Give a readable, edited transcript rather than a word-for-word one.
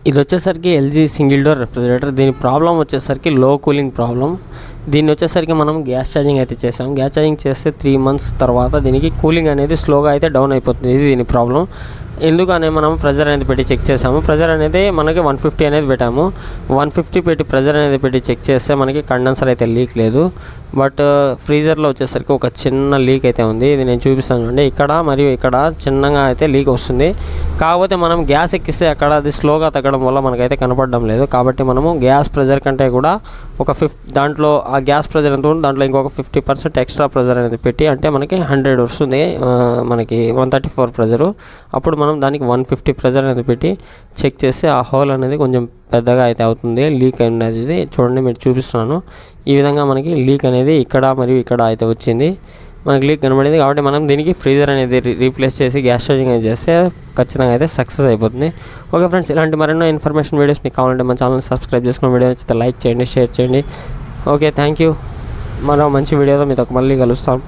ఇది వచ్చేసరికి LG single door refrigerator. దీని ప్రాబ్లం వచ్చేసరికి లో కూలింగ్ ప్రాబ్లం. దీన్ని వచ్చేసరికి మనం గ్యాస్ ఛార్జింగ్ అయితే చేసాం. గ్యాస్ ఛార్జింగ్ చేస్తే 3 months తర్వాత దీనికి కూలింగ్ అనేది స్లోగా అయితే డౌన్ అయిపోతుంది. ఇది దీని ప్రాబ్లం. ఎందుకనే మనం ప్రెజర్ అనేది పెట్టి చెక్ చేసాము. ప్రెజర్ అనేది మనకి 150 అనేది పెట్టాము. 150 పెట్టి ప్రెజర్ అనేది పెట్టి చెక్ చేస్తే మనకి కండెన్సర్ అయితే లీక్ లేదు. బట్ ఫ్రీజర్లో వచ్చేసరికి ఒక చిన్న లీక్ అయితే ఉంది. ఇది నేను చూపిస్తాను చూడండి. ఇక్కడ మరియు ఇక్కడ చిన్నగా అయితే లీక్ వస్తుంది. కాకపోతే మనం గ్యాస్ ఎక్కిస్తే అక్కడ అది స్లోగా తగ్గడం వల్ల మనకైతే కనపడడం లేదు. కాబట్టి మనము గ్యాస్ ప్రెజర్ కంటే కూడా ఒక దాంట్లో ఆ గ్యాస్ ప్రెజర్ ఎంత ఉంది దాంట్లో ఇంకొక 50% ఎక్స్ట్రా ప్రెజర్ అనేది పెట్టి, అంటే మనకి 100 వస్తుంది, మనకి 134 ప్రెజరు. అప్పుడు మనం దానికి 150 ప్రెజర్ అనేది పెట్టి చెక్ చేస్తే ఆ హోల్ అనేది కొంచెం పెద్దగా అయితే అవుతుంది. లీక్ అనేది చూడండి, మీరు చూపిస్తున్నాను. ఈ విధంగా మనకి లీక్ అనేది ఇక్కడ మరియు ఇక్కడ అయితే వచ్చింది. మనకి లీక్ కనబడింది. కాబట్టి మనం దీనికి ఫ్రీజర్ అనేది రీప్లేస్ చేసి గ్యాస్ ఛార్జింగ్ అనేది చేస్తే ఖచ్చితంగా అయితే సక్సెస్ అయిపోతుంది. ఓకే ఫ్రెండ్స్, ఇలాంటి మరెన్నో ఇన్ఫర్మేషన్ వీడియోస్ మీకు కావాలంటే మన ఛానల్ని సబ్స్క్రైబ్ చేసుకున్న వీడియో నచ్చితే లైక్ చేయండి, షేర్ చేయండి. Okay, thank you. మరో మంచి వీడియోతో మీతో మళ్ళీ కలుస్తాం.